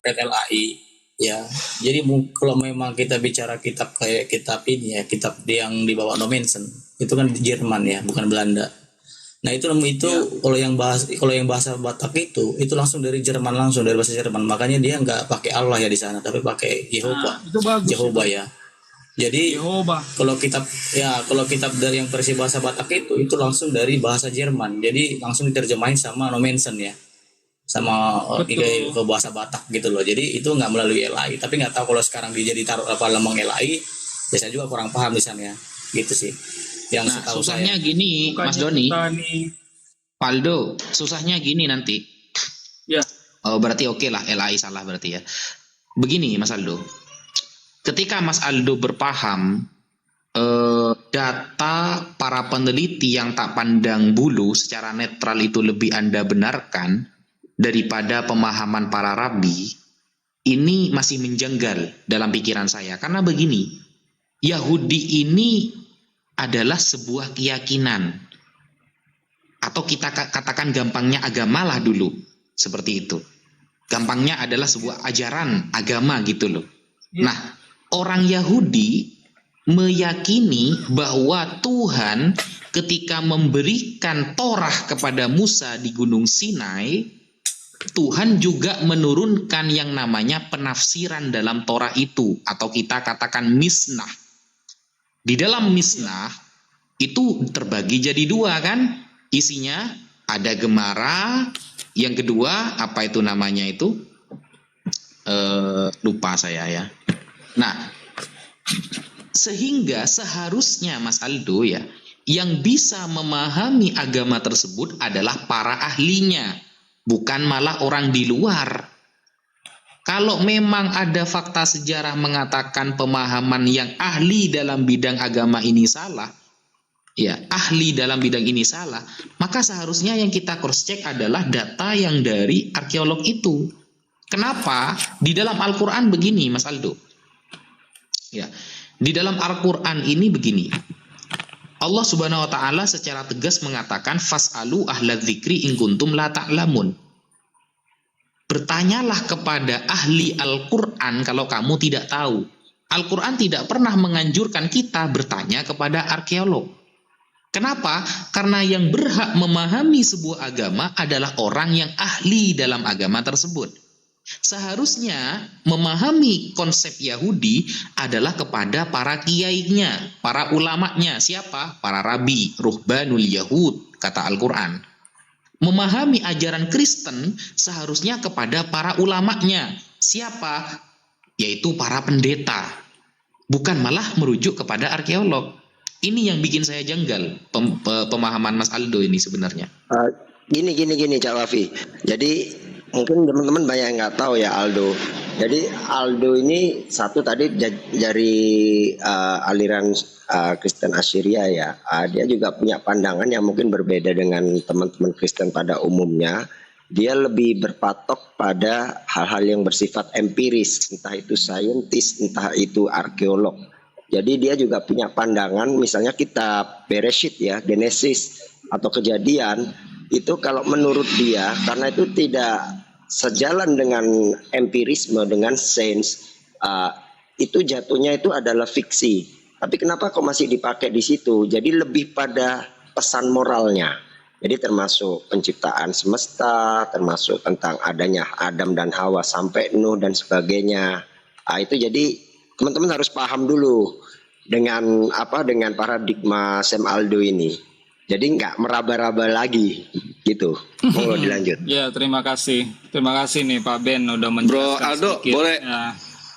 terkait LAI ya. Jadi kalau memang kita bicara kitab kayak kitab ini ya, kitab yang dibawa No Mansion itu kan Jerman ya, bukan Belanda. Nah itu kalau yang bahasa Batak itu langsung dari Jerman, langsung dari bahasa Jerman. Makanya dia nggak pakai Allah ya di sana, tapi pakai Jehovah. Itu bagus. Jehovah ya. Jadi Jehovah. kalau kitab dari yang versi bahasa Batak itu langsung dari bahasa Jerman. Jadi langsung diterjemahin sama No Mansion ya. Sama ke bahasa Batak gitu loh. Jadi itu nggak melalui LAI. Tapi nggak tahu kalau sekarang dia jadi taruh lambang LAI, ya saya juga kurang paham di sana ya. Gitu sih. Yang setahu susahnya saya. Gini, Mas Doni. Paldo, susahnya gini nanti. Ya. Oh, berarti oke lah, LAI salah berarti ya. Begini Mas Aldo. Ketika Mas Aldo berpaham data para peneliti yang tak pandang bulu secara netral itu lebih Anda benarkan daripada pemahaman para rabi, ini masih menjanggal dalam pikiran saya. Karena begini, Yahudi ini adalah sebuah keyakinan, atau kita katakan gampangnya agama lah dulu, seperti itu. Gampangnya adalah sebuah ajaran agama gitu loh. Nah, orang Yahudi meyakini bahwa Tuhan ketika memberikan Torah kepada Musa di Gunung Sinai, Tuhan juga menurunkan yang namanya penafsiran dalam Torah itu, atau kita katakan misnah. Di dalam misnah itu terbagi jadi dua kan, isinya ada Gemara, yang kedua apa itu namanya itu lupa saya ya. Nah, sehingga seharusnya Mas Aldo ya, yang bisa memahami agama tersebut adalah para ahlinya, bukan malah orang di luar. Kalau memang ada fakta sejarah mengatakan pemahaman yang ahli dalam bidang agama ini salah, ya, ahli dalam bidang ini salah, maka seharusnya yang kita cross check adalah data yang dari arkeolog itu. Kenapa? Di dalam Al-Quran begini Mas Aldo. Ya, di dalam Al-Quran ini begini. Allah Subhanahu wa taala secara tegas mengatakan fas'alu ahla dzikri in kuntum la ta'lamun. Bertanyalah kepada ahli Al-Quran kalau kamu tidak tahu. Al-Quran tidak pernah menganjurkan kita bertanya kepada arkeolog. Kenapa? Karena yang berhak memahami sebuah agama adalah orang yang ahli dalam agama tersebut. Seharusnya memahami konsep Yahudi adalah kepada para kiainya, para ulamanya. Siapa? Para rabi, ruhbanul Yahud, kata Al-Quran. Memahami ajaran Kristen seharusnya kepada para ulamanya. Siapa? Yaitu para pendeta. Bukan malah merujuk kepada arkeolog. Ini yang bikin saya janggal pemahaman Mas Aldo ini sebenarnya. Gini Cak Wafi. Jadi mungkin teman-teman banyak yang nggak tahu ya Aldo. Jadi Aldo ini satu tadi dari aliran Kristen Assyria ya. Dia juga punya pandangan yang mungkin berbeda dengan teman-teman Kristen pada umumnya. Dia lebih berpatok pada hal-hal yang bersifat empiris, entah itu saintis, entah itu arkeolog. Jadi dia juga punya pandangan, misalnya kitab Bereshit ya, Genesis atau Kejadian, itu kalau menurut dia, karena itu tidak sejalan dengan empirisme, dengan sains, itu jatuhnya itu adalah fiksi. Tapi kenapa kok masih dipakai di situ? Jadi lebih pada pesan moralnya. Jadi termasuk penciptaan semesta, termasuk tentang adanya Adam dan Hawa sampai Nuh dan sebagainya. Itu jadi teman-teman harus paham dulu dengan paradigma Sam Aldo ini. Jadi nggak meraba-raba lagi gitu. Mau dilanjut. Ya, terima kasih nih Pak Ben udah menjelaskan. Bro Aldo sedikit.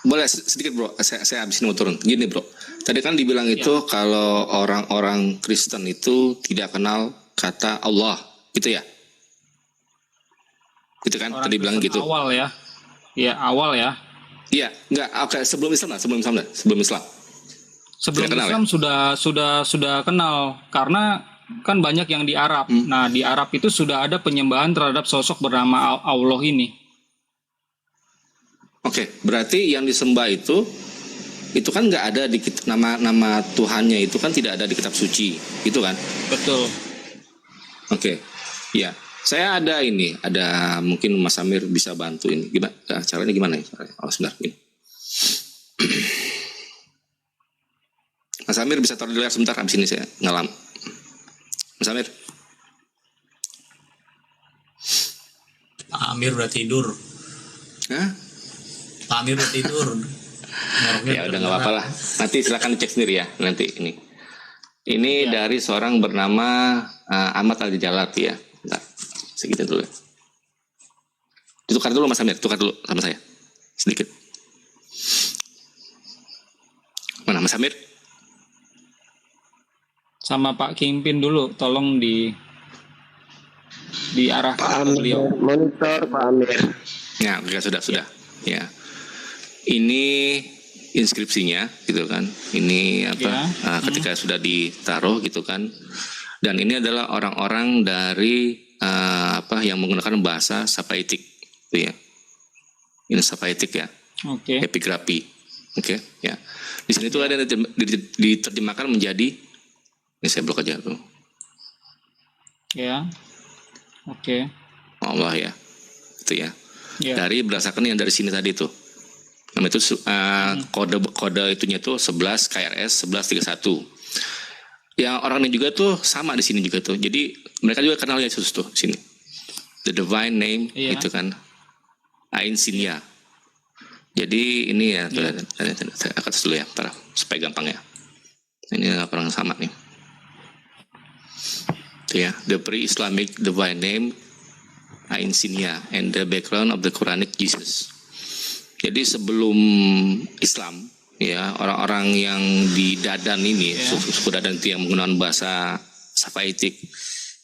boleh sedikit bro. Saya habis ini mau turun. Gini bro. Tadi kan dibilang itu kalau orang-orang Kristen itu tidak kenal kata Allah, gitu ya? Gitu kan? Orang tadi bilang gitu. Awal ya. Iya, awal ya. Iya, enggak, oke, sebelum Islam. Sebelum kenal, Islam ya? sudah kenal, karena kan banyak yang di Arab. Nah, di Arab itu sudah ada penyembahan terhadap sosok bernama Allah ini. Oke, berarti yang disembah itu kan nggak ada di nama Tuhannya, itu kan tidak ada di kitab suci, gitu kan? Betul. Oke, ya. Saya ada ini, ada mungkin Mas Amir bisa bantu ini. Gimana? Caranya gimana ya? Oh, sebentar ini. Mas Amir bisa taruh di layar sebentar, habis ini saya ngalam. Mas Amir. Pak Amir udah tidur. Hah? Pak Amir udah tidur. Ngoroknya Ya udah nggak apa-apa lah. Nanti silakan cek sendiri ya. Nanti ini. Ini dari seorang bernama Ahmad Al-Jalat ya. Bentar, segitu dulu. Ditukar dulu Mas Amir, tukar dulu sama saya. Sedikit. Mana Mas Amir? Sama Pak Kingpin dulu, tolong diarahkan Pak ke Amir, beliau. monitor Pak Amir. Ya, sudah. Ya. Ini inskripsinya gitu kan. Ini apa? Ya. Ketika sudah ditaruh gitu kan. Dan ini adalah orang-orang dari yang menggunakan bahasa Sapaitik gitu ya. Ini Sapaitik ya. Oke. Epigrafi. Oke, ya. Di sini tuh ada diterjemahkan menjadi, ini saya blok aja tuh. Ya. Oke. Allah ya. Itu ya. Ya. Dari berdasarkan yang dari sini tadi tuh. Nama itu kode itunya tuh 11 KRS 1131. Yang orangnya juga tuh sama di sini juga tuh. Jadi mereka juga kenal Yesus tuh sini. The divine name gitu kan. Ain Sinia. Jadi ini ya, saya angkat dulu ya, supaya gampang ya. Ini orang sama nih. Itu ya, the pre-Islamic divine name Ain Sinia and the background of the Quranic Jesus. Jadi sebelum Islam, ya orang-orang yang di Dadan ini, suku Dadan itu yang menggunakan bahasa Sapaitik,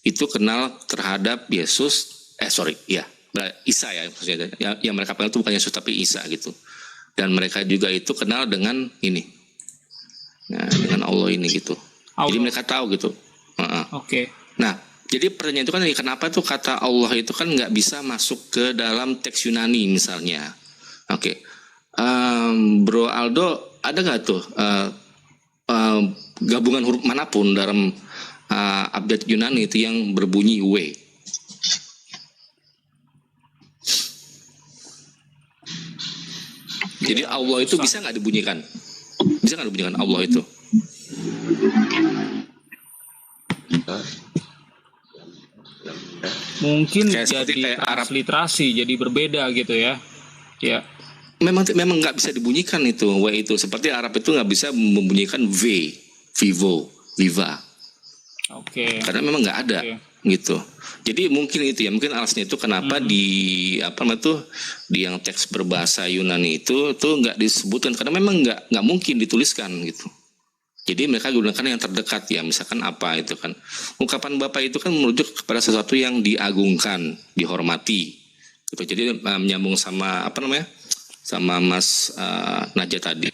itu kenal terhadap Yesus, Isa ya maksudnya. Yang mereka panggil itu bukan Yesus tapi Isa gitu. Dan mereka juga itu kenal dengan ini, dengan Allah ini gitu. Allah. Jadi mereka tahu gitu. Oke. Nah, jadi pertanyaan itu kan kenapa tuh kata Allah itu kan nggak bisa masuk ke dalam teks Yunani misalnya. Oke. Bro Aldo, ada nggak tuh gabungan huruf manapun dalam abjad Yunani itu yang berbunyi W? Jadi Allah itu bisa nggak dibunyikan? Bisa nggak dibunyikan Allah itu? Mungkin Kayak jadi Arab. transliterasi, jadi berbeda gitu ya. Ya. Memang nggak bisa dibunyikan itu W itu. Seperti Arab itu nggak bisa membunyikan V, vivo, viva. Oke. Karena memang nggak ada gitu. Jadi mungkin itu ya, mungkin alasannya itu kenapa di yang teks berbahasa Yunani itu tuh nggak disebutkan karena memang nggak mungkin dituliskan gitu. Jadi mereka gunakan yang terdekat ya, misalkan apa itu kan. Ungkapan Bapak itu kan merujuk kepada sesuatu yang diagungkan, dihormati. Gitu. Jadi menyambung sama sama Mas Najat tadi.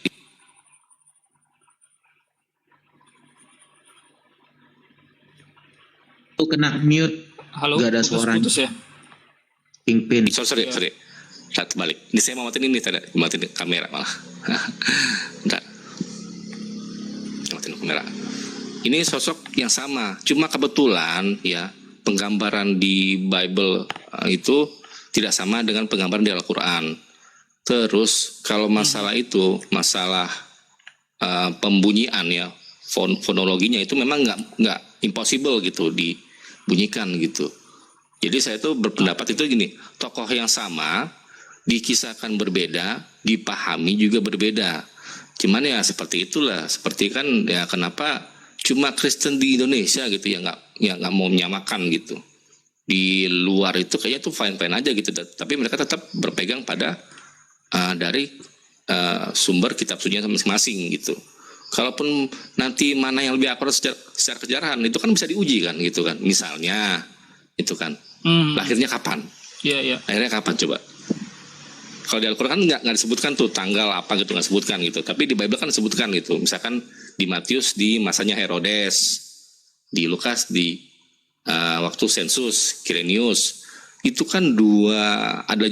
Tuh kena mute. Halo. Gak ada suaranya. Putus ya. Kingpin. Sorry. Lihat balik. Ini saya mau matiin ini tadi, matiin kamera malah. Bentar. Matiin kamera. Ini sosok yang sama, cuma kebetulan ya penggambaran di Bible itu tidak sama dengan penggambaran di Al-Qur'an. Terus kalau masalah itu, masalah pembunyian ya, fonologinya itu memang nggak impossible gitu dibunyikan gitu. Jadi saya tuh berpendapat itu gini, tokoh yang sama dikisahkan berbeda, dipahami juga berbeda. Cuman ya seperti itulah, seperti kan ya kenapa cuma Kristen di Indonesia gitu ya nggak mau menyamakan gitu. Di luar itu kayaknya tuh fine aja gitu, tapi mereka tetap berpegang pada dari sumber kitab sucinya masing-masing gitu. Kalaupun nanti mana yang lebih akurat secara kesejarah itu kan bisa diuji kan gitu kan. Misalnya itu kan lahirnya kapan? Iya. Akhirnya kapan coba? Kalau di Al-Quran kan nggak disebutkan tuh tanggal apa gitu, nggak disebutkan gitu. Tapi di Bible kan disebutkan gitu. Misalkan di Matius di masanya Herodes, di Lukas di waktu sensus Kirenius, itu kan ada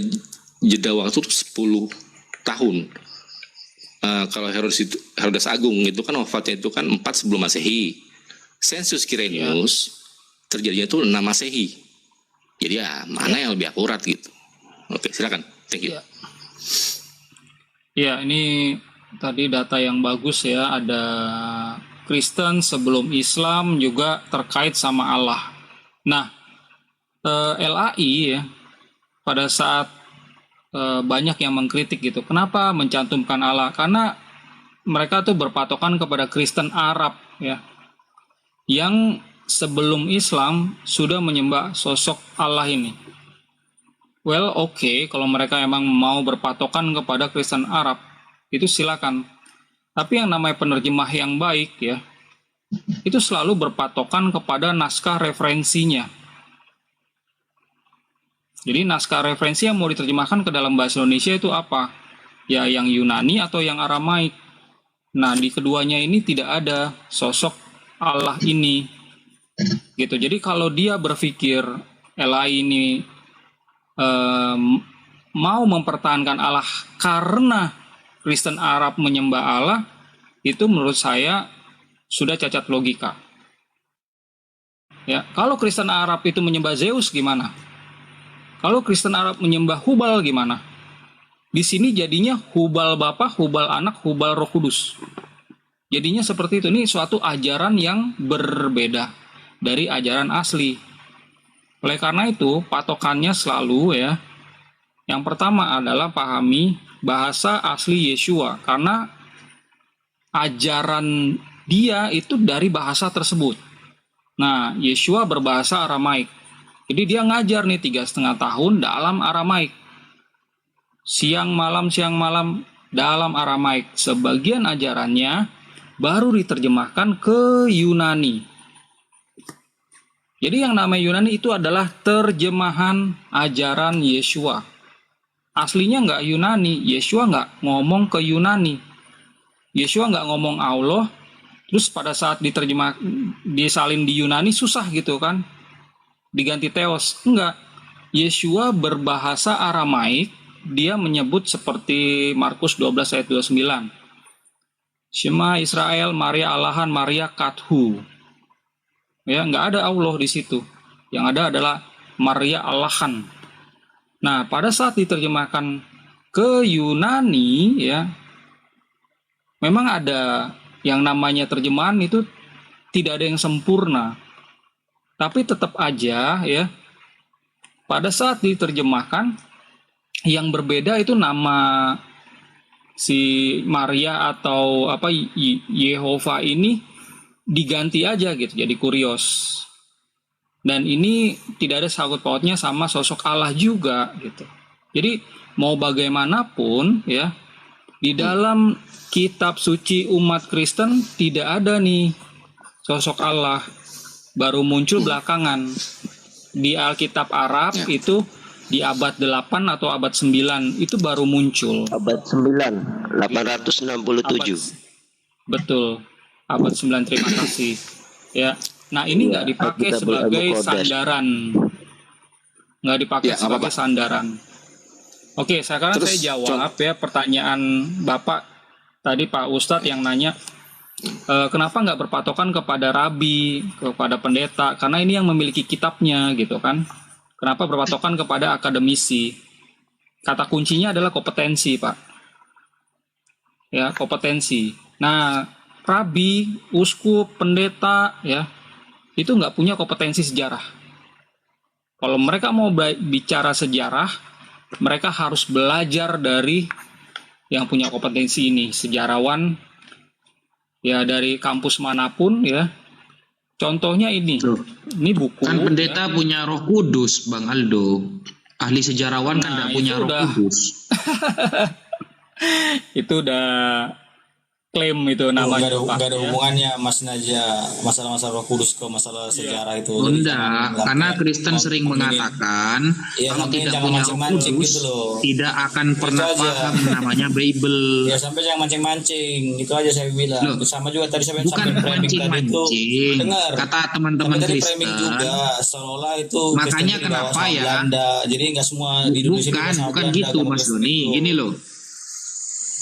jeda waktu 10 tahun. Kalau Herodes Agung itu kan wafatnya itu kan 4 sebelum Masehi. Sensus Kirenius terjadinya itu 6 Masehi. Jadi ya mana yang lebih akurat gitu. Oke, silakan. Thank you. Ya, ini tadi data yang bagus ya. Ada Kristen sebelum Islam juga terkait sama Allah. Nah, LAI ya, pada saat banyak yang mengkritik gitu. Kenapa mencantumkan Allah? Karena mereka tuh berpatokan kepada Kristen Arab ya, yang sebelum Islam sudah menyembah sosok Allah ini. Well, oke, kalau mereka emang mau berpatokan kepada Kristen Arab, itu silakan. Tapi yang namanya penerjemah yang baik ya, itu selalu berpatokan kepada naskah referensinya. Jadi naskah referensi yang mau diterjemahkan ke dalam bahasa Indonesia itu apa? Ya yang Yunani atau yang Aramaik. Nah, di keduanya ini tidak ada sosok Allah ini. Gitu. Jadi kalau dia berpikir LAI ini mau mempertahankan Allah karena Kristen Arab menyembah Allah, itu menurut saya sudah cacat logika. Ya, kalau Kristen Arab itu menyembah Zeus gimana? Kalau Kristen Arab menyembah Hubal gimana? Di sini jadinya Hubal Bapa, Hubal Anak, Hubal Roh Kudus. Jadinya seperti itu. Ini suatu ajaran yang berbeda dari ajaran asli. Oleh karena itu, patokannya selalu ya, yang pertama adalah pahami bahasa asli Yeshua, karena ajaran dia itu dari bahasa tersebut. Nah, Yeshua berbahasa Aramaik. Jadi dia ngajar nih 3,5 tahun dalam Aramaik. Siang malam dalam Aramaik. Sebagian ajarannya baru diterjemahkan ke Yunani. Jadi yang namanya Yunani itu adalah terjemahan ajaran Yeshua. Aslinya nggak Yunani. Yeshua nggak ngomong ke Yunani. Yeshua nggak ngomong Allah. Terus pada saat diterjemah, disalin di Yunani susah gitu kan. Diganti Theos. Enggak. Yeshua berbahasa Aramaik. Dia menyebut seperti Markus 12 ayat 29. Shema Israel, Maria Allahan, Maria Kathu. Ya, nggak ada Allah di situ. Yang ada adalah Maria Allahan. Nah, pada saat diterjemahkan ke Yunani, ya, memang ada yang namanya terjemahan itu tidak ada yang sempurna. Tapi tetap aja, ya, pada saat diterjemahkan, yang berbeda itu nama si Maria atau apa Yehova ini diganti aja gitu, jadi kurios. Dan ini tidak ada sangkut pautnya sama sosok Allah juga gitu. Jadi mau bagaimanapun ya, di dalam kitab suci umat Kristen tidak ada nih sosok Allah, baru muncul belakangan. Di Alkitab Arab itu di abad 8 atau abad 9 itu baru muncul. Abad 9, 867. Betul. Abad 9, terima kasih. Ya. Nah, ini nggak dipakai sebagai sandaran. Nggak dipakai sebagai sandaran. Oke, sekarang saya jawab ya pertanyaan Bapak tadi, Pak Ustadz yang nanya kenapa nggak berpatokan kepada rabi, kepada pendeta, karena ini yang memiliki kitabnya gitu kan. Kenapa berpatokan kepada akademisi? Kata kuncinya adalah kompetensi, Pak. Ya, kompetensi. Nah, rabi, uskup, pendeta, ya, itu nggak punya kompetensi sejarah. Kalau mereka mau bicara sejarah, mereka harus belajar dari yang punya kompetensi ini, sejarawan, ya dari kampus manapun, ya. Contohnya ini buku. Kan pendeta ya, punya Roh Kudus, Bang Aldo. Ahli sejarawan kan tidak punya Roh Kudus. Itu udah klaim itu namanya. Nggak ada hubungannya Mas Naja masalah-masalah Roh Kudus ke masalah sejarah itu. Enggak, karena Kristen sering mengatakan kalau tidak punya Roh Kudus gitu tidak akan pernah paham namanya Bible. Ya sampai jangan mancing-mancing, itu aja saya bilang. Loh, sama juga tadi saya bukan mancing-mancing. Kata teman-teman Kristen juga seolah-olah itu makanya kenapa ya? Belanda. Jadi nggak semua di Indonesia bukan gitu Mas Doni. Gini loh.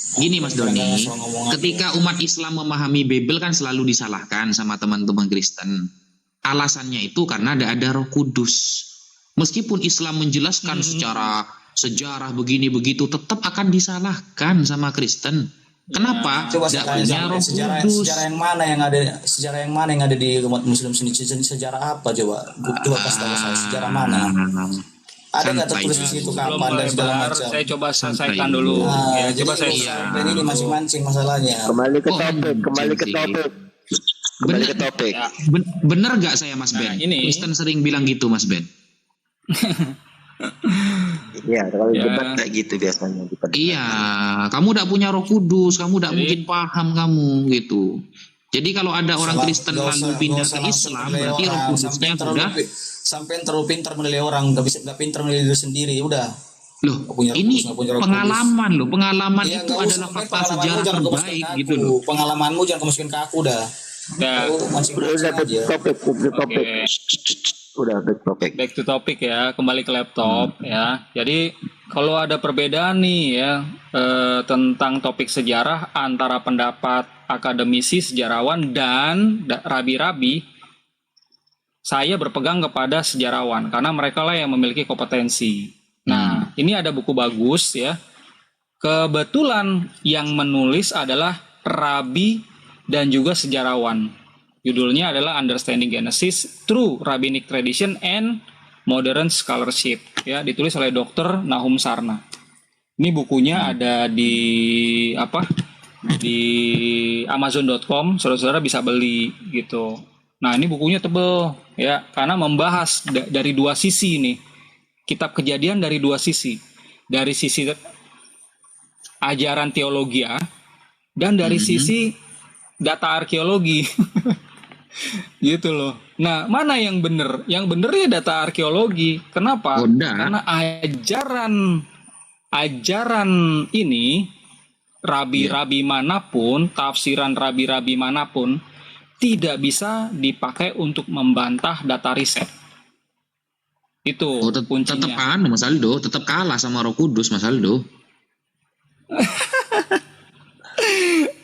Gini Mas Doni, ketika umat Islam memahami Bible kan selalu disalahkan sama teman-teman Kristen. Alasannya itu karena ada Roh Kudus. Meskipun Islam menjelaskan secara sejarah begini begitu, tetap akan disalahkan sama Kristen. Kenapa? Coba Tidak saya punya tanya, Roh sejarah Kudus. sejarah yang mana yang ada di umat Muslim sendiri, sejarah apa coba? Coba kasih tahu saya sejarah mana? Ada nggak tertulis di situ Sebelum kapan dan segala melebar, macam? saya coba selesaikan Santai. dulu. Nah, Ya, jadi coba saya sampai ini masing-masing masalahnya. Kembali ke Oh, topik, kembali ke sih. topik. Kembali ke topik. Ya. Bener gak saya Mas Ben? ini- Kristen sering bilang gitu Mas Ben. Iya, kalau Ya. debat kayak gitu biasanya. Iya, kamu tidak punya Roh Kudus, kamu tidak Jadi- mungkin paham kamu gitu. Jadi kalau ada orang Salah- Kristen nggak lalu usah- pindah nggak ke usah langsung Islam, menilai berarti Roh orang. Kudusnya sudah. Sampai terlalu pintar menilai orang, nggak pintar menilai diri sendiri, udah. Loh, Nggak punya Roh ini Kudus, nggak punya Roh pengalaman loh, pengalaman Iya, itu nggak usah, adalah sampai fakta pengalamanmu sejarah jangan kau terbaik masukin ke gitu aku. loh. Pengalamanmu jangan kau masukin ke aku dah. Ya, Kau mancing-mancing Udah back aja. to topik, back to topik. Udah back to topik. back to topic ya, kembali ke laptop ya. Jadi kalau ada perbedaan nih ya tentang topik sejarah antara pendapat akademisi, sejarawan dan rabi-rabi, saya berpegang kepada sejarawan karena mereka lah yang memiliki kompetensi. Nah, ini ada buku bagus ya. Kebetulan yang menulis adalah rabi dan juga sejarawan. Judulnya adalah Understanding Genesis Through Rabbinic Tradition and Modern Scholarship. Ya, ditulis oleh Dr. Nahum Sarna. Ini bukunya ada di di Amazon.com. Saudara-saudara bisa beli gitu. Nah, ini bukunya tebel ya, karena membahas dari dua sisi nih. Kitab Kejadian dari dua sisi. Dari sisi ajaran teologi ya, dan dari sisi data arkeologi. Gitu loh. Nah, mana yang benar? Yang benar ya data arkeologi. Kenapa? Udah. Karena ajaran ini rabi-rabi manapun, tafsiran rabi-rabi manapun tidak bisa dipakai untuk membantah data riset. Itu Oh, tetap kuncinya. Mas Aldo, tetap kalah sama Roh Kudus Mas Aldo.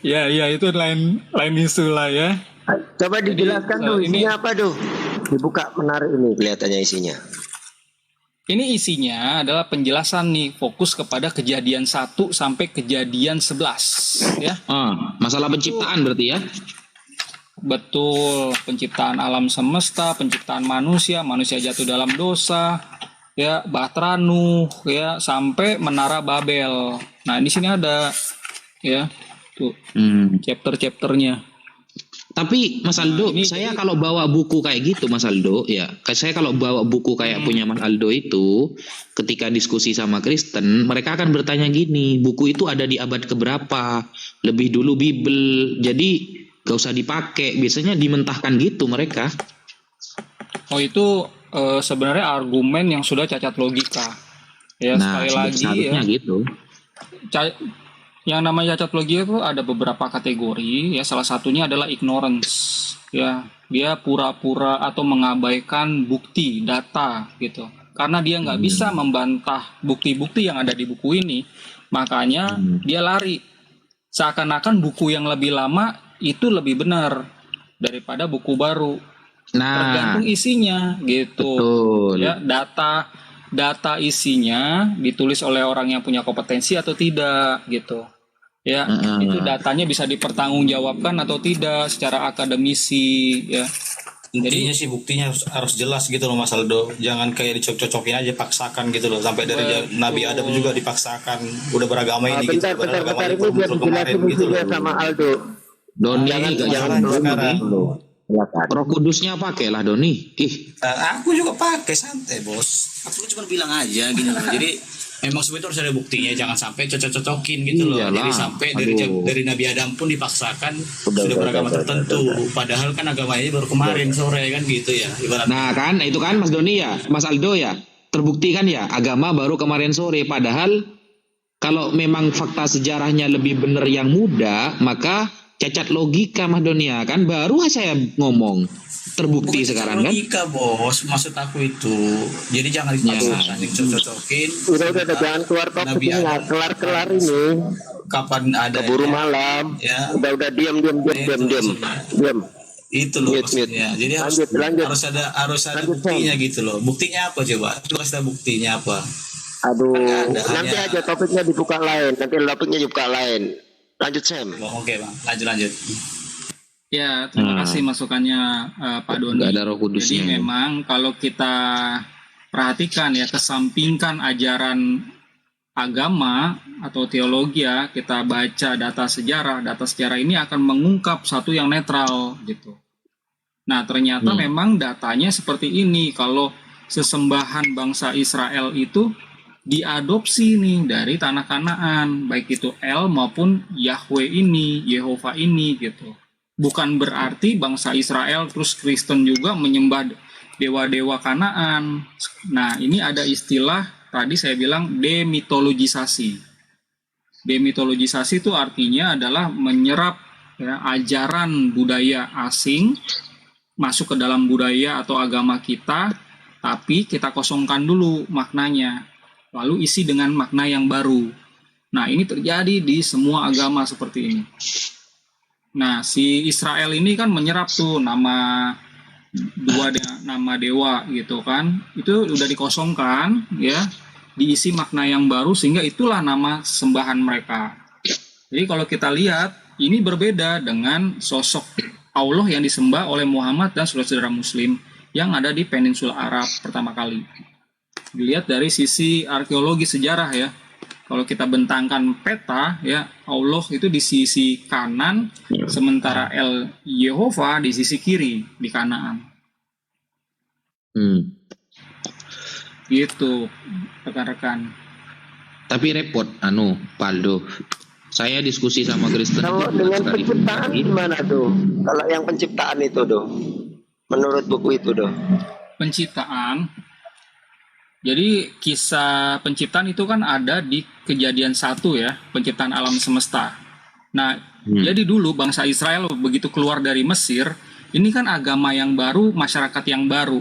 Ya, itu lain isu lah ya. Coba dijelaskan Jadi, tuh ini- isinya apa tuh? Dibuka, menarik ini kelihatannya isinya. Ini isinya adalah penjelasan nih, fokus kepada kejadian 1 sampai kejadian 11 ya. Masalah penciptaan berarti ya. Betul, penciptaan alam semesta, penciptaan manusia, manusia jatuh dalam dosa, ya, Bahtera Nuh, ya, sampai Menara Babel. Nah, di sini ada ya, tuh chapter-chapternya. Tapi Mas Aldo, ini saya kalau bawa buku kayak gitu Mas Aldo, ya, saya kalau bawa buku kayak punya Mas Aldo itu, ketika diskusi sama Kristen, mereka akan bertanya gini, buku itu ada di abad keberapa? Lebih dulu Bible, jadi gak usah dipakai. Biasanya dimentahkan gitu mereka. Oh, itu sebenarnya argumen yang sudah cacat logika. Ya, sekali lagi seharusnya ya. gitu. Yang namanya cacat logika itu ada beberapa kategori ya, salah satunya adalah ignorance ya, dia pura-pura atau mengabaikan bukti data gitu karena dia nggak bisa membantah bukti-bukti yang ada di buku ini, makanya dia lari seakan-akan buku yang lebih lama itu lebih benar daripada buku baru, tergantung isinya gitu. Betul. Ya, data isinya ditulis oleh orang yang punya kompetensi atau tidak gitu. Ya, itu datanya bisa dipertanggungjawabkan atau tidak secara akademisi ya. Intinya sih buktinya harus jelas gitu loh Mas Aldo. Jangan kayak dicocok-cocokin aja, paksakan gitu loh. Sampai dari Nabi Adam juga dipaksakan. Udah beragama ini gitu. Bentar, Beragama ini ini biar muncul kemarin dijelasin gitu isinya loh. sama Aldo. Doni, Jangan sekarang. dulu. Silakan. Roh Kudusnya pakai lah Doni. Aku juga pakai, santai bos. Aku cuma bilang aja gitu loh. Jadi memang sebenarnya harus ada buktinya, jangan sampai cocok-cocokin gitu loh. Iyalah. Jadi sampai dari Nabi Adam pun dipaksakan sudah beragama tertentu. Padahal kan agamanya baru kemarin sore kan gitu ya. Ibarat Nah kan, itu kan Mas Doni ya, Mas Aldo ya, terbukti kan ya, agama baru kemarin sore. Padahal kalau memang fakta sejarahnya lebih benar yang muda, maka cacat logika Mas Doni ya kan, baru saya ngomong. Terbukti bukan sekarang kan. logika bos, maksud aku itu. Jadi jangan dipaksakan, dicocok-cocokin. Udah, jangan keluar topik Nabi ini, Adam kelar ini. kapan ada Keburu malam. ya. Udah diam. Itu loh Mute, maksudnya. Jadi Lanjut. harus ada Lanjut, buktinya gitu loh. Buktinya apa coba? Coba kasih tahu buktinya apa? Aduh, Kan nggak ada, nanti hanya- aja topiknya dibuka lain. Nanti topiknya dibuka lain. Lanjut Sam. Oh, oke bang, lanjut. Ya, terima kasih masukannya Pak Doni. Nggak ada Roh Kudusnya. Jadi memang kalau kita perhatikan ya, kesampingkan ajaran agama atau teologi ya, kita baca data sejarah ini akan mengungkap satu yang netral gitu. Nah, ternyata memang datanya seperti ini. Kalau sesembahan bangsa Israel itu diadopsi nih dari tanah Kanaan, baik itu El maupun Yahweh ini, Yehova ini gitu. Bukan berarti bangsa Israel terus Kristen juga menyembah dewa-dewa Kanaan. Nah, ini ada istilah tadi saya bilang demitologisasi. Demitologisasi itu artinya adalah menyerap ya, ajaran budaya asing masuk ke dalam budaya atau agama kita, tapi kita kosongkan dulu maknanya, lalu isi dengan makna yang baru. Nah, ini terjadi di semua agama seperti ini. Nah, si Israel ini kan menyerap tuh nama dewa gitu kan, itu udah dikosongkan ya, diisi makna yang baru sehingga itulah nama sembahan mereka. Jadi kalau kita lihat ini berbeda dengan sosok Allah yang disembah oleh Muhammad dan saudara-saudara Muslim yang ada di Peninsula Arab pertama kali. Dilihat dari sisi arkeologi sejarah ya. Kalau kita bentangkan peta ya, Allah itu di sisi kanan, sementara El Yehova di sisi kiri di Kanaan. Gitu, rekan-rekan. Tapi repot, Paldo. Saya diskusi sama Kristen. Kalau dengan penciptaan gimana tuh? Kalau yang penciptaan itu tuh, menurut buku itu tuh. Penciptaan. Jadi kisah penciptaan itu kan ada di Kejadian 1 ya, penciptaan alam semesta. Nah, jadi dulu bangsa Israel begitu keluar dari Mesir, ini kan agama yang baru, masyarakat yang baru.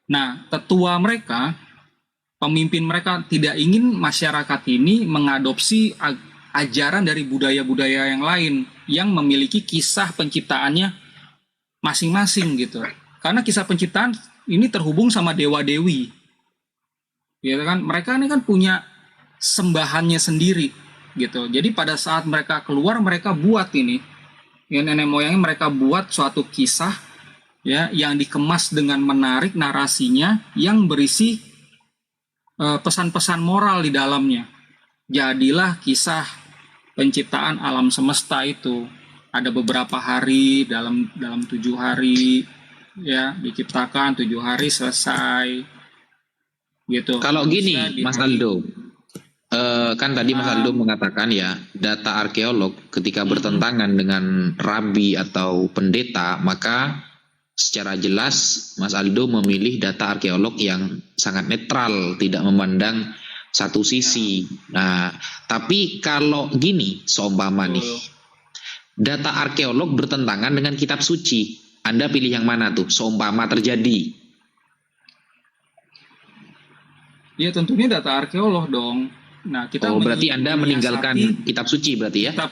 Nah, tetua mereka, pemimpin mereka tidak ingin masyarakat ini mengadopsi ajaran dari budaya-budaya yang lain yang memiliki kisah penciptaannya masing-masing gitu. Karena kisah penciptaan ini terhubung sama dewa-dewi. Gitu kan? Mereka ini kan punya sembahannya sendiri gitu. Jadi pada saat mereka keluar, mereka buat ini. Ya, nenek moyangnya mereka buat suatu kisah ya yang dikemas dengan menarik narasinya yang berisi pesan-pesan moral di dalamnya. Jadilah kisah penciptaan alam semesta itu. Ada beberapa hari dalam 7 hari ya diciptakan, 7 hari selesai gitu. Kalau gini, Di Mas hari- Aldo, kan tadi Mas Aldo mengatakan ya, data arkeolog ketika bertentangan dengan rabi atau pendeta, maka secara jelas Mas Aldo memilih data arkeolog yang sangat netral, tidak memandang satu sisi. Nah, tapi kalau gini, seumpama nih, data arkeolog bertentangan dengan kitab suci, Anda pilih yang mana tuh? Seumpama terjadi. Ya tentunya data arkeolog dong. Nah, kita Berarti Anda meninggalkan menyiasati kitab suci berarti ya? kitab.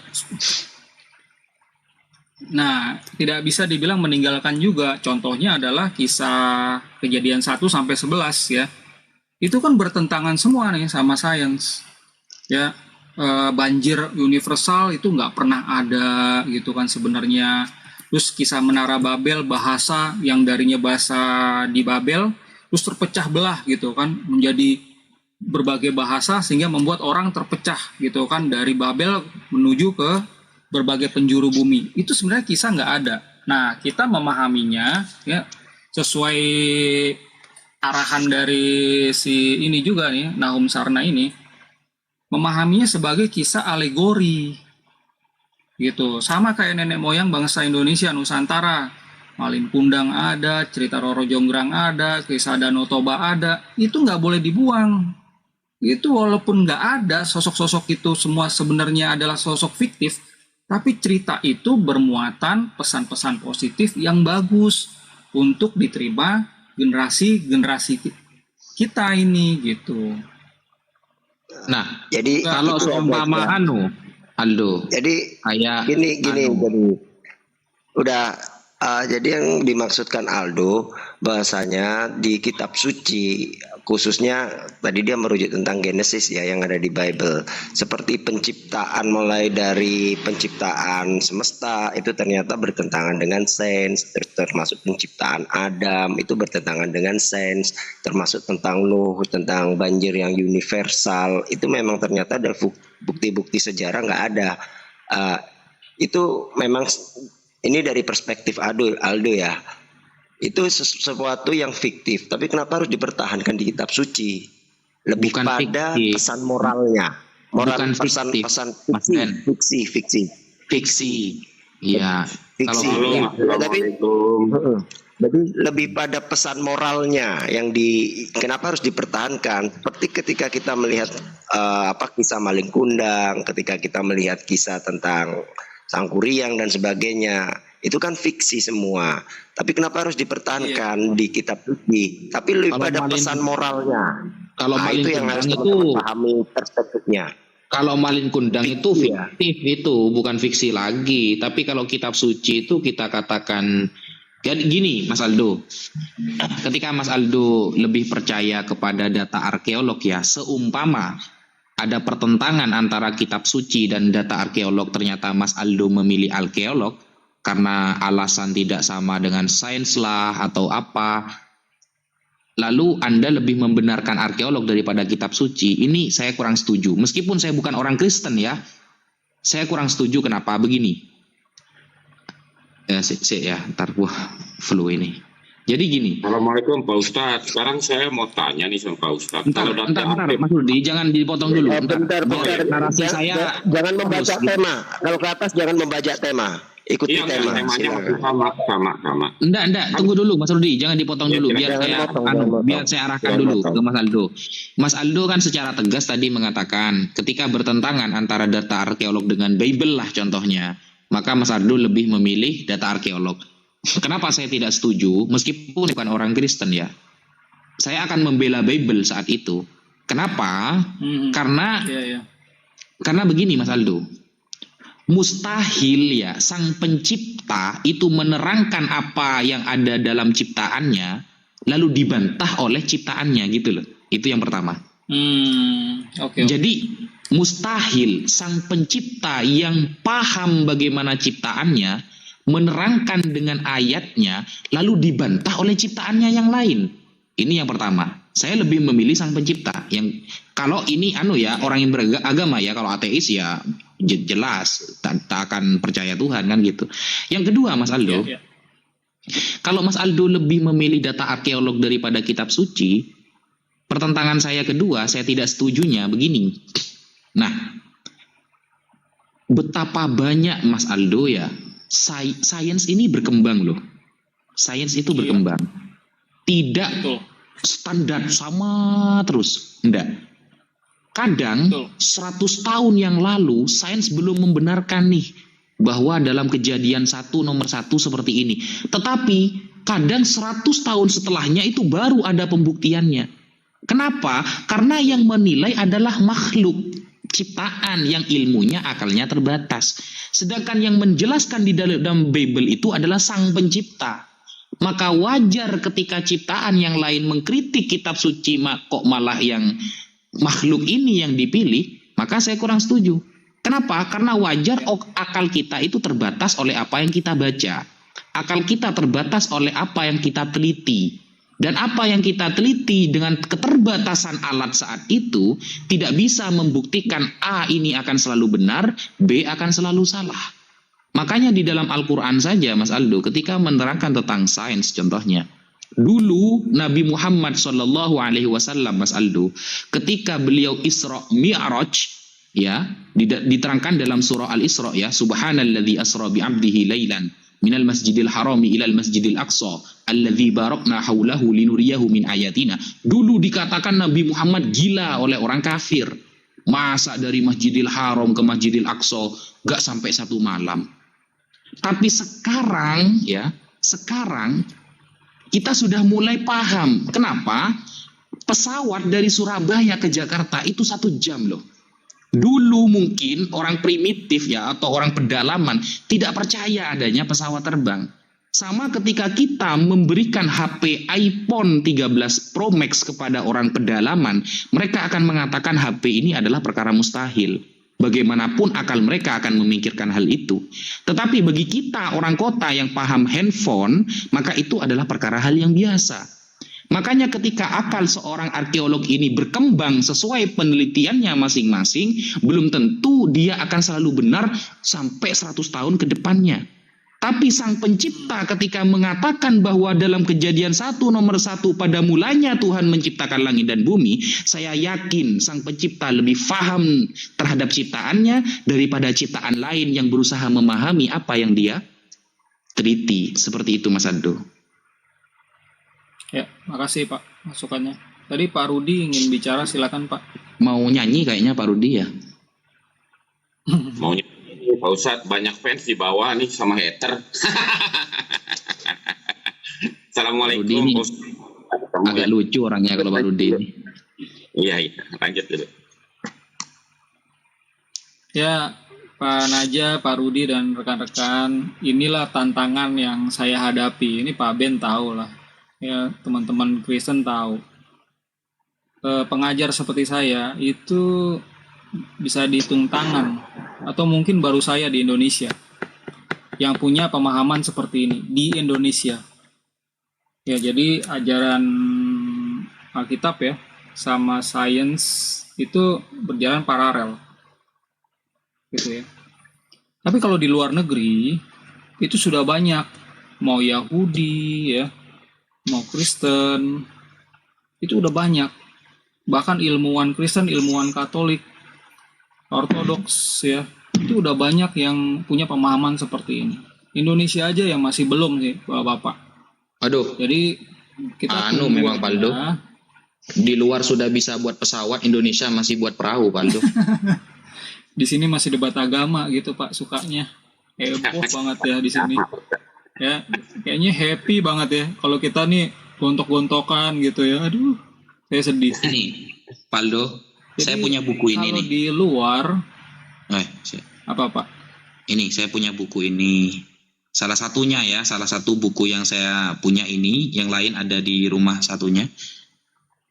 Nah, tidak bisa dibilang meninggalkan juga. Contohnya adalah kisah Kejadian 1 sampai 11 ya. Itu kan bertentangan semua nih sama sains. Ya, banjir universal itu nggak pernah ada gitu kan sebenarnya. Terus kisah Menara Babel, bahasa yang darinya bahasa di Babel terus terpecah belah gitu kan menjadi berbagai bahasa sehingga membuat orang terpecah gitu kan dari Babel menuju ke berbagai penjuru bumi. Itu sebenarnya kisah nggak ada. Nah, kita memahaminya ya sesuai arahan dari si ini juga nih, Nahum Sarna ini, memahaminya sebagai kisah alegori gitu. Sama kayak nenek moyang bangsa Indonesia Nusantara. Malin Kundang ada, cerita Roro Jonggrang ada, kisah Danau Toba ada. Itu nggak boleh dibuang. Itu walaupun nggak ada sosok-sosok itu semua sebenarnya adalah sosok fiktif, tapi cerita itu bermuatan pesan-pesan positif yang bagus untuk diterima generasi kita ini gitu. Nah, Jadi kalau itu seumpama ada. Aldo, Jadi kayak gini jadi udah Jadi yang dimaksudkan Aldo bahasanya di kitab suci, khususnya tadi dia merujuk tentang Genesis ya yang ada di Bible, seperti penciptaan, mulai dari penciptaan semesta itu ternyata bertentangan dengan sains, termasuk penciptaan Adam itu bertentangan dengan sains, termasuk tentang Nuh, tentang banjir yang universal, itu memang ternyata ada bukti-bukti sejarah nggak ada. Itu memang ini dari perspektif Aldo ya. Itu sesuatu yang fiktif, tapi kenapa harus dipertahankan di kitab suci? Lebih Bukan pada fiktif. pesan moralnya. Bukan pesan fiktif, pesan Mas Ben. fiksi. Fiksi. Iya. Fiksi. Kalau Ya, tapi jadi lebih pada pesan moralnya yang kenapa harus dipertahankan? Seperti ketika kita melihat kisah Maling Kundang, ketika kita melihat kisah tentang Sangkuriang dan sebagainya, itu kan fiksi semua. Tapi kenapa harus dipertahankan di kitab suci? Tapi lebih Kalau pada Maling- pesan moralnya. kalau Maling itu yang Kundang harus itu- teman-teman pahami perspektifnya. Kalau Malin Kundang itu Fiksi ya? fiktif, itu bukan fiksi lagi. Tapi kalau kitab suci itu kita katakan, jadi gini Mas Aldo, ketika Mas Aldo lebih percaya kepada data arkeolog ya, seumpama ada pertentangan antara kitab suci dan data arkeolog, ternyata Mas Aldo memilih arkeolog karena alasan tidak sama dengan sains lah atau apa, lalu Anda lebih membenarkan arkeolog daripada kitab suci, ini saya kurang setuju. Meskipun saya bukan orang Kristen ya, saya kurang setuju. Kenapa? Begini. Ntar flu ini. Jadi gini. Assalamualaikum Pak Ustadz. Sekarang saya mau tanya nih sama Pak Ustadz. Bentar, Kalau data bentar, Mas Rudi, jangan dipotong dulu. Bentar. Narasi saya Jangan membaca bagus, gitu. tema. Kalau ke atas jangan membaca tema. Ikuti Iya, tema. temanya Silakan. masih sama. Enggak, tunggu dulu Mas Rudi, jangan dipotong Ya, dulu biar jangan saya potong, jangan potong. biar saya arahkan Jangan dulu potong. ke Mas Aldo. Mas Aldo kan secara tegas tadi mengatakan ketika bertentangan antara data arkeolog dengan Bible lah contohnya, maka Mas Aldo lebih memilih data arkeolog. Kenapa saya tidak setuju? Meskipun bukan orang Kristen ya, saya akan membela Bible saat itu. Kenapa? Karena Iya. Karena begini Mas Aldo, mustahil ya sang pencipta itu menerangkan apa yang ada dalam ciptaannya lalu dibantah oleh ciptaannya gitu loh. Itu yang pertama. Oke. Jadi mustahil sang pencipta yang paham bagaimana ciptaannya menerangkan dengan ayatnya lalu dibantah oleh ciptaannya yang lain. Ini yang pertama. Saya lebih memilih sang pencipta. Yang kalau ini orang yang beragama ya, kalau ateis ya jelas tak akan percaya Tuhan kan gitu. Yang kedua Mas Aldo, Iya. kalau Mas Aldo lebih memilih data arkeolog daripada kitab suci, pertentangan saya kedua, saya tidak setujunya begini. Nah, betapa banyak Mas Aldo ya, sains ini berkembang loh. Sains itu berkembang. Tidak Betul. standar sama terus. Enggak. Kadang Betul. 100 tahun yang lalu sains belum membenarkan nih bahwa dalam kejadian nomor 1 seperti ini. Tetapi kadang 100 tahun setelahnya itu baru ada pembuktiannya. Kenapa? Karena yang menilai adalah makhluk ciptaan yang ilmunya akalnya terbatas. Sedangkan yang menjelaskan di dalam Bible itu adalah sang pencipta. Maka wajar ketika ciptaan yang lain mengkritik kitab suci kok malah yang makhluk ini yang dipilih, maka saya kurang setuju. Kenapa? Karena wajar akal kita itu terbatas oleh apa yang kita baca. Akal kita terbatas oleh apa yang kita teliti. Dan apa yang kita teliti dengan keterbatasan alat saat itu tidak bisa membuktikan A ini akan selalu benar, B akan selalu salah. Makanya di dalam Al-Quran saja Mas Aldo ketika menerangkan tentang sains contohnya, dulu Nabi Muhammad SAW Mas Aldo ketika beliau Isra Mi'raj ya diterangkan dalam surah Al-Isra ya, subhanalladzi asra bi 'abdihi lailan minal masjidil harami ilal masjidil aqsa alladzi barakna haulahu linuriyahu min ayatina. Dulu dikatakan Nabi Muhammad gila oleh orang kafir. Masa dari Masjidil Haram ke Masjidil Aqsa gak sampai 1 malam. Tapi sekarang kita sudah mulai paham kenapa pesawat dari Surabaya ke Jakarta itu 1 jam loh. Dulu mungkin orang primitif ya atau orang pedalaman tidak percaya adanya pesawat terbang. Sama ketika kita memberikan HP iPhone 13 Pro Max kepada orang pedalaman, mereka akan mengatakan HP ini adalah perkara mustahil. Bagaimanapun akal mereka akan memikirkan hal itu. Tetapi bagi kita orang kota yang paham handphone, maka itu adalah perkara hal yang biasa. Makanya ketika akal seorang arkeolog ini berkembang sesuai penelitiannya masing-masing, belum tentu dia akan selalu benar sampai 100 tahun ke depannya. Tapi sang pencipta ketika mengatakan bahwa dalam Kejadian 1 nomor 1 pada mulanya Tuhan menciptakan langit dan bumi, saya yakin sang pencipta lebih paham terhadap ciptaannya daripada ciptaan lain yang berusaha memahami apa yang dia teliti. Seperti itu Mas Aldo. Ya, makasih Pak masukannya. Tadi Pak Rudi ingin bicara, silakan Pak. Mau nyanyi kayaknya Pak Rudi ya? Maunya Pak Ustadz, banyak fans di bawah nih sama hater. Assalamualaikum. Rudi ini Pak Ustadz. agak lucu orangnya kalau Pak Rudi ini. Iya, lanjut dulu. Ya, Pak Naja, Pak Rudi dan rekan-rekan, inilah tantangan yang saya hadapi. Ini Pak Ben tahu lah. Ya, teman-teman Kristen tahu. Pengajar seperti saya itu bisa dihitung tangan, atau mungkin baru saya di Indonesia yang punya pemahaman seperti ini di Indonesia. Ya, jadi ajaran Alkitab ya sama sains itu berjalan paralel, gitu ya. Tapi kalau di luar negeri itu sudah banyak, mau Yahudi ya, mau Kristen, itu udah banyak. Bahkan ilmuwan Kristen, ilmuwan Katolik, Ortodoks ya, itu udah banyak yang punya pemahaman seperti ini. Indonesia aja yang masih belum sih, Bapak. Aduh, Jadi kita memang Paldo. Di luar sudah bisa buat pesawat, Indonesia masih buat perahu Paldo. Di sini masih debat agama gitu Pak, sukanya. Heboh banget ya di sini. Ya, kayaknya happy banget ya kalau kita nih gontok-gontokan gitu ya. Aduh, saya sedih. Ini Paldo, Jadi, saya punya buku ini kalau nih. di luar Saya- apa Pak? Ini saya punya buku ini. Salah satunya ya, salah satu buku yang saya punya ini, yang lain ada di rumah satunya.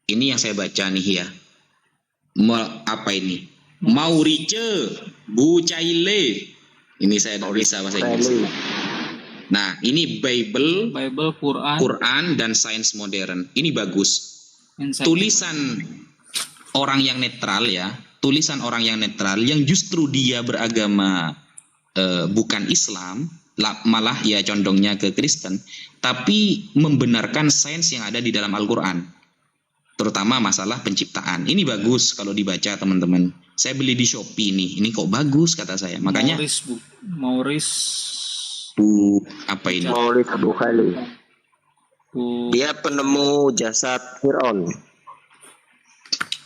Ini yang saya baca nih ya. Apa ini? Maurice Bucaille. Ini saya tidak bisa bahasa Inggris. Nah, ini Bible, Quran, Quran dan sains modern. Ini bagus. Insight. Tulisan orang yang netral ya, tulisan orang yang netral yang justru dia beragama bukan Islam, malah ya condongnya ke Kristen, tapi membenarkan sains yang ada di dalam Al-Quran, terutama masalah penciptaan. Ini bagus kalau dibaca teman-teman. Saya beli di Shopee nih, ini kok bagus kata saya. Makanya Maurice apa ini? Maulid Bukhari. Bu- Dia penemu jasad Fir'aun.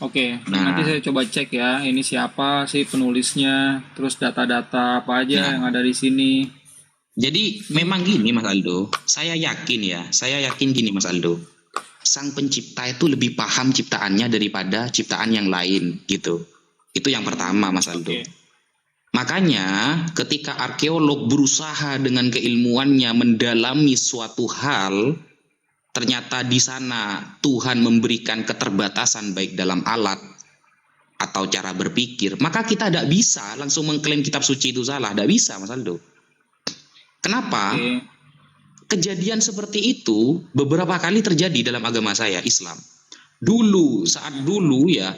Oke, Nah. nanti saya coba cek ya. Ini siapa sih penulisnya, terus data-data apa aja Nah. yang ada di sini. Jadi memang gini Mas Aldo, saya yakin gini Mas Aldo, sang pencipta itu lebih paham ciptaannya daripada ciptaan yang lain gitu. Itu yang pertama Mas Aldo. Oke. Makanya ketika arkeolog berusaha dengan keilmuannya mendalami suatu hal, ternyata di sana Tuhan memberikan keterbatasan baik dalam alat atau cara berpikir, maka kita tidak bisa langsung mengklaim kitab suci itu salah, tidak bisa Mas Aldo. Kenapa? Oke. Kejadian seperti itu beberapa kali terjadi dalam agama saya, Islam. Saat dulu ya,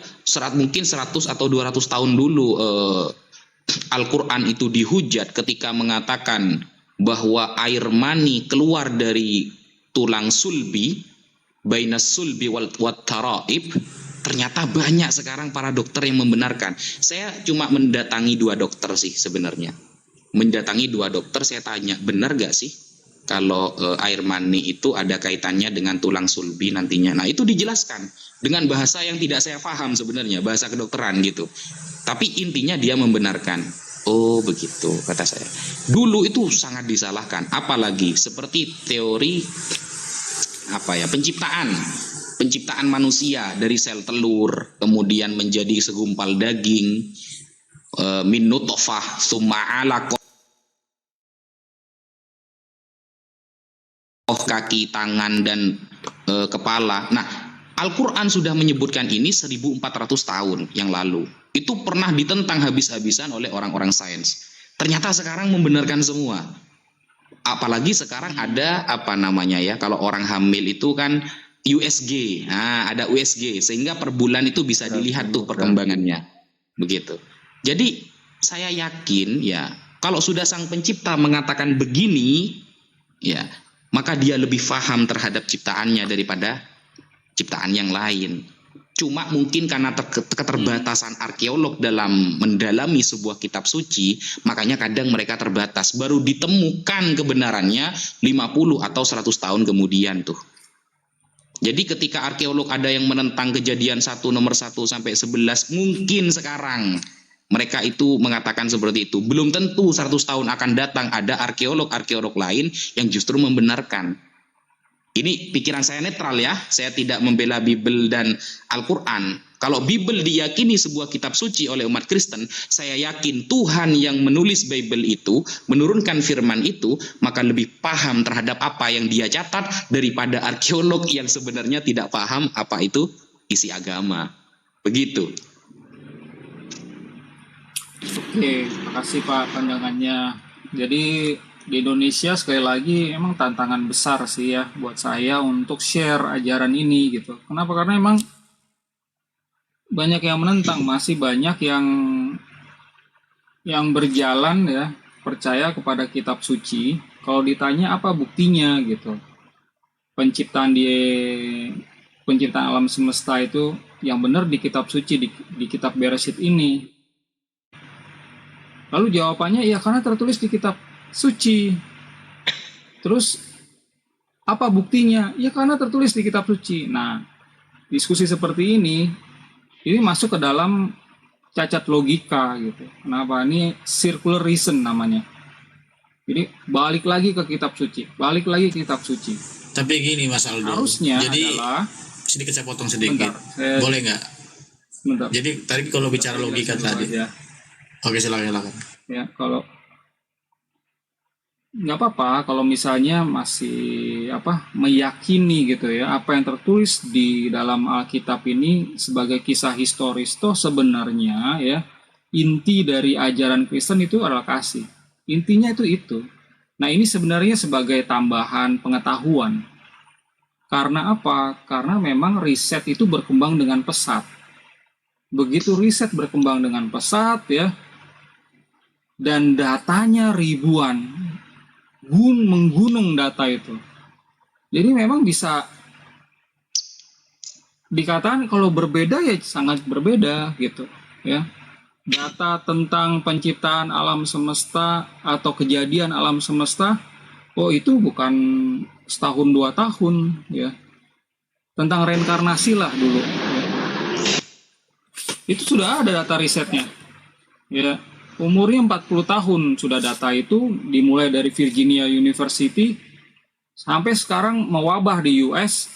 mungkin 100 atau 200 tahun dulu Al-Quran itu dihujat ketika mengatakan bahwa air mani keluar dari tulang sulbi, bainas sulbi wat taraib. Ternyata banyak sekarang para dokter yang membenarkan. Saya cuma mendatangi 2 dokter sih sebenarnya. Mendatangi 2 dokter, saya tanya, benar gak sih kalau air mani itu ada kaitannya dengan tulang sulbi nantinya? Nah, itu dijelaskan dengan bahasa yang tidak saya paham sebenarnya, bahasa kedokteran gitu. Tapi intinya dia membenarkan. Oh begitu kata saya. Dulu itu sangat disalahkan, apalagi seperti teori penciptaan manusia dari sel telur kemudian menjadi segumpal daging, min nutfah summa alaqah kaki, tangan, dan kepala. Nah, Al-Quran sudah menyebutkan ini 1400 tahun yang lalu. Itu pernah ditentang habis-habisan oleh orang-orang sains. Ternyata sekarang membenarkan semua. Apalagi sekarang ada kalau orang hamil itu kan USG. Nah, ada USG sehingga per bulan itu bisa dilihat tuh perkembangannya. Begitu. Jadi saya yakin ya, kalau sudah Sang Pencipta mengatakan begini, ya, maka dia lebih paham terhadap ciptaannya daripada ciptaan yang lain. Cuma mungkin karena keterbatasan arkeolog dalam mendalami sebuah kitab suci, makanya kadang mereka terbatas. Baru ditemukan kebenarannya 50 atau 100 tahun kemudian tuh. Jadi ketika arkeolog ada yang menentang Kejadian 1 nomor 1 sampai 11, mungkin sekarang mereka itu mengatakan seperti itu. Belum tentu 100 tahun akan datang ada arkeolog-arkeolog lain yang justru membenarkan. Ini pikiran saya netral ya, saya tidak membela Bible dan Al-Quran. Kalau Bible diyakini sebuah kitab suci oleh umat Kristen, saya yakin Tuhan yang menulis Bible itu, menurunkan firman itu, maka lebih paham terhadap apa yang dia catat daripada arkeolog yang sebenarnya tidak paham apa itu isi agama. Begitu. Oke, makasih Pak pandangannya. Jadi di Indonesia sekali lagi emang tantangan besar sih ya buat saya untuk share ajaran ini gitu. Kenapa? Karena emang banyak yang menentang, masih banyak yang berjalan ya, percaya kepada kitab suci. Kalau ditanya apa buktinya gitu. Penciptaan alam semesta itu yang benar di kitab suci, di kitab Bereshit ini. Lalu jawabannya ya karena tertulis di kitab suci. Terus apa buktinya? Ya karena tertulis di kitab suci. Nah, diskusi seperti ini masuk ke dalam cacat logika gitu. Kenapa? Ini circular reason namanya. Jadi balik lagi ke kitab suci, balik lagi ke kitab suci. Tapi gini Mas Aldo, Harusnya jadi adalah sedikit saya potong sedikit. Bentar, Boleh nggak? Bentar. Jadi tadi kalau bicara logika tadi. Aja. Oke, silakan. Ya, kalau nggak apa-apa kalau misalnya masih meyakini gitu ya apa yang tertulis di dalam Alkitab ini sebagai kisah historis, toh sebenarnya ya inti dari ajaran Kristen itu adalah kasih. Intinya itu. Nah, ini sebenarnya sebagai tambahan pengetahuan. Karena apa? Karena memang riset itu berkembang dengan pesat. Begitu riset berkembang dengan pesat ya, dan datanya ribuan, menggunung data itu. Jadi memang bisa dikatakan kalau berbeda ya sangat berbeda gitu ya. Data tentang penciptaan alam semesta atau kejadian alam semesta, itu bukan setahun 2 tahun ya. Tentang reinkarnasi lah dulu ya. Itu sudah ada data risetnya ya. Umurnya 40 tahun sudah data itu, dimulai dari Virginia University sampai sekarang mewabah di US,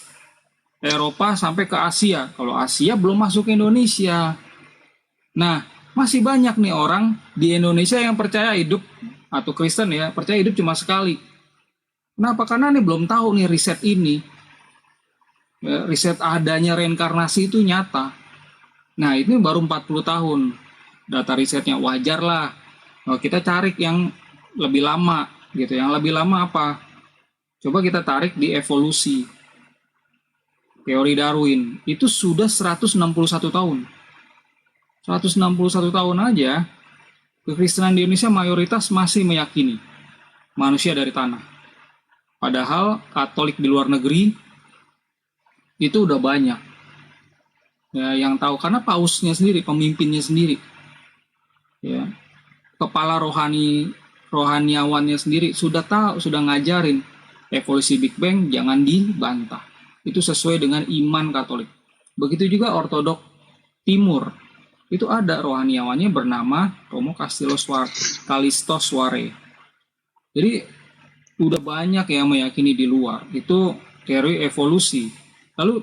Eropa sampai ke Asia. Kalau Asia belum masuk ke Indonesia. Nah, masih banyak nih orang di Indonesia yang percaya hidup atau Kristen ya, percaya hidup cuma sekali. Kenapa? Karena nih belum tahu nih riset ini. Ya, riset adanya reinkarnasi itu nyata. Nah, ini baru 40 tahun. Data risetnya wajar lah. Nah, kita cari yang lebih lama gitu. Yang lebih lama apa? Coba kita tarik di evolusi. Teori Darwin itu sudah 161 tahun. 161 tahun aja kekristenan di Indonesia mayoritas masih meyakini manusia dari tanah. Padahal Katolik di luar negeri itu udah banyak. Ya, yang tahu karena pausnya sendiri, pemimpinnya sendiri. Ya, kepala rohaniawannya sendiri sudah tahu, sudah ngajarin evolusi Big Bang jangan dibantah. Itu sesuai dengan iman Katolik. Begitu juga Ortodok Timur. Itu ada rohaniawannya bernama Romo Kalistos Ware. Jadi udah banyak yang meyakini di luar. Itu teori evolusi. Lalu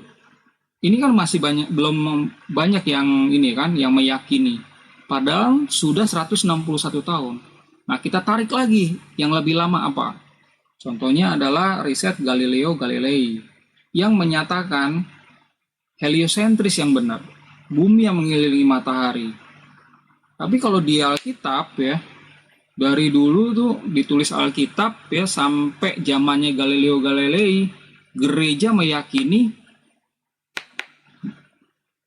ini kan masih belum banyak yang yang meyakini. Padahal sudah 161 tahun. Nah, kita tarik lagi yang lebih lama apa? Contohnya adalah riset Galileo Galilei yang menyatakan heliosentris yang benar, bumi yang mengelilingi matahari. Tapi kalau di Alkitab ya, dari dulu tuh ditulis Alkitab ya sampai zamannya Galileo Galilei, gereja meyakini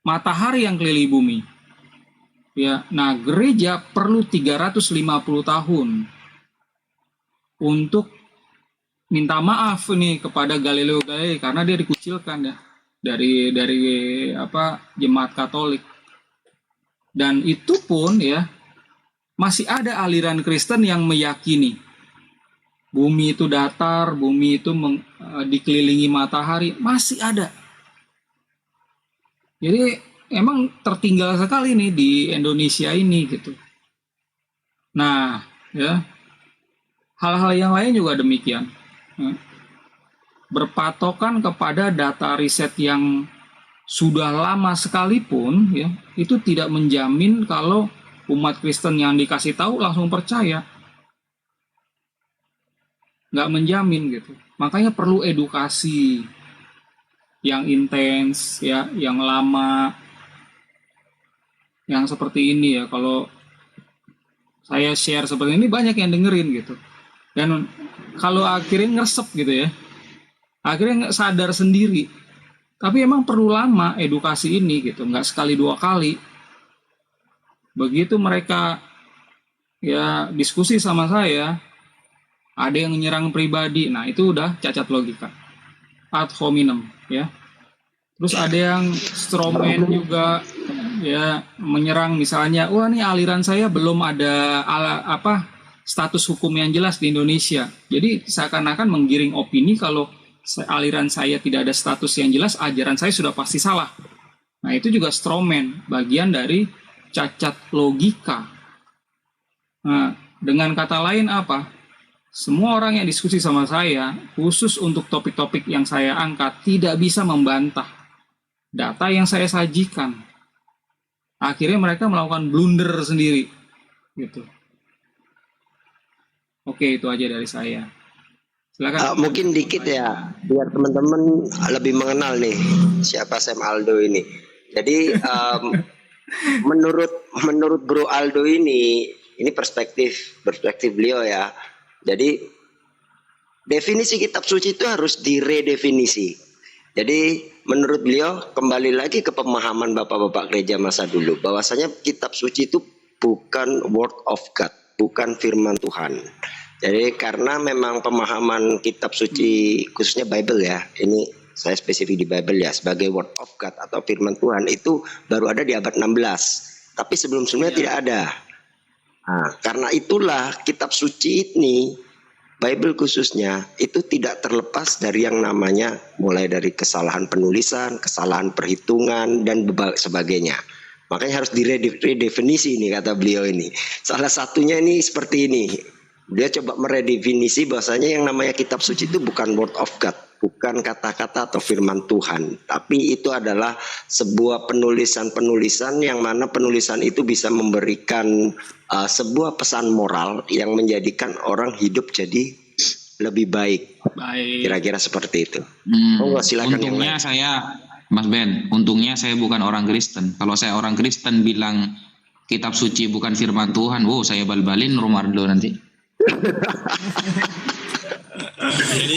matahari yang keliling bumi. Ya, nah gereja perlu 350 tahun untuk minta maaf nih kepada Galileo Galilei karena dia dikucilkan ya dari jemaat Katolik. Dan itu pun ya masih ada aliran Kristen yang meyakini bumi itu datar, bumi itu dikelilingi matahari, masih ada. Jadi emang tertinggal sekali nih di Indonesia ini gitu. Nah, ya hal-hal yang lain juga demikian. Berpatokan kepada data riset yang sudah lama sekalipun ya itu tidak menjamin kalau umat Kristen yang dikasih tahu langsung percaya, nggak menjamin gitu. Makanya perlu edukasi yang intens ya, yang lama, yang seperti ini ya. Kalau saya share seperti ini banyak yang dengerin gitu, dan kalau akhirnya ngeresep gitu ya, akhirnya nggak sadar sendiri. Tapi emang perlu lama edukasi ini gitu, nggak sekali dua kali. Begitu mereka ya diskusi sama saya, ada yang menyerang pribadi, nah itu udah cacat logika, ad hominem ya. Terus ada yang strawman juga ya, menyerang misalnya, wah nih aliran saya belum ada status hukum yang jelas di Indonesia. Jadi seakan-akan menggiring opini kalau aliran saya tidak ada status yang jelas, ajaran saya sudah pasti salah. Nah itu juga strawman, bagian dari cacat logika. Nah, dengan kata lain apa? Semua orang yang diskusi sama saya, khusus untuk topik-topik yang saya angkat, tidak bisa membantah data yang saya sajikan. Akhirnya mereka melakukan blunder sendiri. Gitu. Oke, itu aja dari saya. Silakan. Mungkin dikit ya, biar teman-teman lebih mengenal nih siapa Sam Aldo ini. Jadi menurut Bro Aldo ini perspektif beliau ya. Jadi definisi kitab suci itu harus diredefinisi. Jadi menurut beliau kembali lagi ke pemahaman bapak-bapak gereja masa dulu, bahwasanya kitab suci itu bukan word of God, bukan firman Tuhan. Jadi karena memang pemahaman kitab suci khususnya Bible ya, ini saya spesifik di Bible ya, sebagai word of God atau firman Tuhan itu baru ada di abad 16. Tapi sebelum-sebelumnya tidak ada. Nah, karena itulah kitab suci ini, Bible khususnya, itu tidak terlepas dari yang namanya mulai dari kesalahan penulisan, kesalahan perhitungan, dan sebagainya. Makanya harus diredefinisi nih kata beliau ini. Salah satunya ini seperti ini. Dia coba meredefinisi bahwasanya yang namanya kitab suci itu bukan word of God, bukan kata-kata atau firman Tuhan, tapi itu adalah sebuah penulisan-penulisan yang mana penulisan itu bisa memberikan sebuah pesan moral yang menjadikan orang hidup jadi lebih baik. Kira-kira seperti itu. Silakan. Untungnya Mas Ben, untungnya saya bukan orang Kristen. Kalau saya orang Kristen bilang kitab suci bukan firman Tuhan, saya bal-balin Romardo nanti. Jadi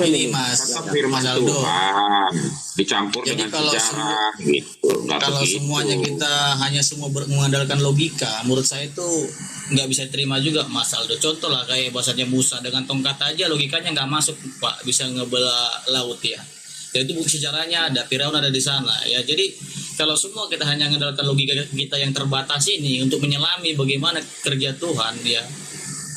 gini Mas Aldo, dicampur jadi dengan sejarah gitu. Kalau semuanya kita hanya semua mengandalkan logika, menurut saya itu nggak bisa terima juga Mas Aldo. Contoh lah kayak bahasanya Musa dengan tongkat aja logikanya nggak masuk Pak, bisa ngebelah laut ya. Dan itu bukti sejarahnya ada, Firaun ada di sana ya. Jadi kalau semua kita hanya mengandalkan logika kita yang terbatas ini untuk menyelami bagaimana kerja Tuhan ya,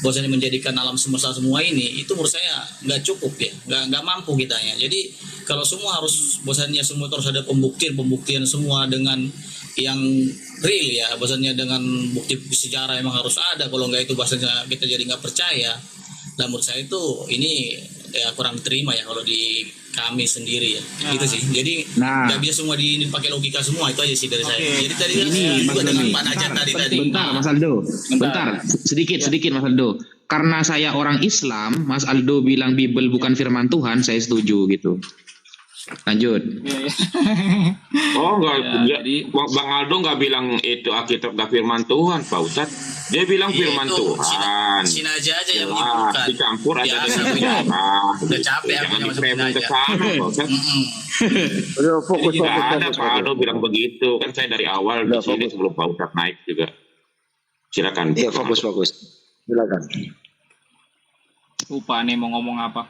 bahwasanya menjadikan alam semesta semua ini, itu menurut saya nggak cukup ya, nggak mampu kitanya. Jadi kalau semua harus bahwasanya semua harus ada pembuktian semua dengan yang real ya, bahwasanya dengan bukti sejarah emang harus ada. Kalau nggak itu bahwasanya kita jadi nggak percaya. Dan menurut saya itu ini ya kurang terima ya kalau di kami sendiri ya. Itu sih. Jadi nggak bisa semua dipakai logika semua, itu aja sih dari saya. Jadi tadi ini juga dengan Pak Najat tadi. Bentar Mas Aldo. Bentar. Sedikit Mas Aldo. karena saya orang Islam, Mas Aldo bilang Bible bukan firman Tuhan, saya setuju gitu. Lanjut. Ya, ya. Oh enggak, Ya, jadi Bang Aldo nggak bilang itu Alkitab nggak firman Tuhan, Pak Ustadz. Dia bilang firman Tuhan. Sinaja aja yang Jelas, menyebutkan. dicampur aja Biasa, dengan udah. sejarah. Udah capek aku Jangan masuk di-framing ke Sinaja. sana, Pak Ustadz. Udah fokus Tidak fokus ada fokus. Pak Aldo bilang begitu. Kan saya dari awal di Udah, sini fokus. sebelum Pak Ustadz naik juga. Silakan. Iya Bang fokus Aldo. fokus. Silakan. lupa nih mau ngomong apa.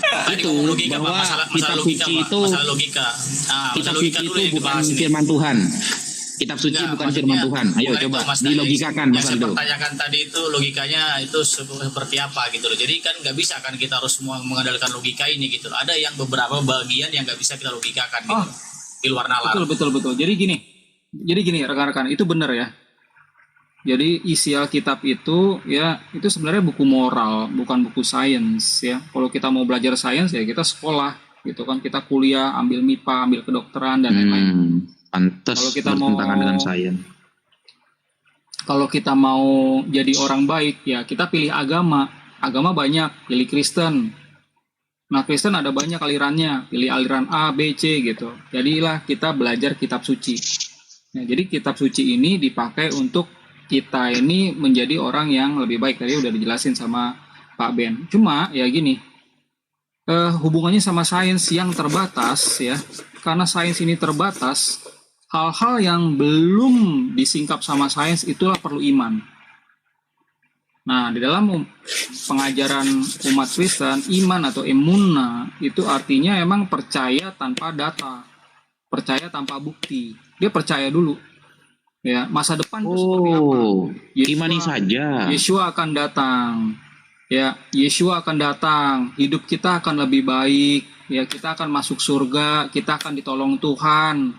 Tadi Itu, ngomong logika, Pak. bahwa Masalah kitab logika, suci Pak. itu- Masalah logika. Kitab Masalah suci logika itu dulu yang bukan dibahas ini. firman Tuhan. Kitab suci Enggak, bukan maksudnya firman Tuhan. Ayo bukan coba itu, Mas. dilogikakan, Yang Mas saya Aldo. pertanyakan tadi itu logikanya itu seperti apa gitu loh. Jadi kan nggak bisa kan kita harus semua mengandalkan logika ini gitu loh. Ada yang beberapa bagian yang nggak bisa kita logikakan gitu Oh, loh. Di luar nalar. Betul. Jadi gini rekan-rekan, itu benar ya. Jadi isi Alkitab itu ya itu sebenarnya buku moral, bukan buku sains ya. Kalau kita mau belajar sains ya kita sekolah gitu kan, kita kuliah, ambil MIPA, ambil kedokteran dan lain-lain. Pantes Kalau kita mau- bertentangan dengan sains. Kalau kita mau jadi orang baik ya kita pilih agama. Agama banyak, pilih Kristen. Nah, Kristen ada banyak alirannya, pilih aliran A, B, C gitu. Jadilah kita belajar kitab suci. Nah, jadi kitab suci ini dipakai untuk kita ini menjadi orang yang lebih baik. Tadi udah dijelasin sama Pak Ben. Cuma ya gini, hubungannya sama sains yang terbatas ya. Karena sains ini terbatas, hal-hal yang belum disingkap sama sains itulah perlu iman. Nah, di dalam pengajaran umat Kristen, iman atau emunah itu artinya emang percaya tanpa data, percaya tanpa bukti. Dia percaya dulu. Ya, masa depan itu seperti apa? Oh, Yeshua- imani saja. Yeshua akan datang. Ya, Yeshua akan datang. Hidup kita akan lebih baik. Ya, kita akan masuk surga. Kita akan ditolong Tuhan.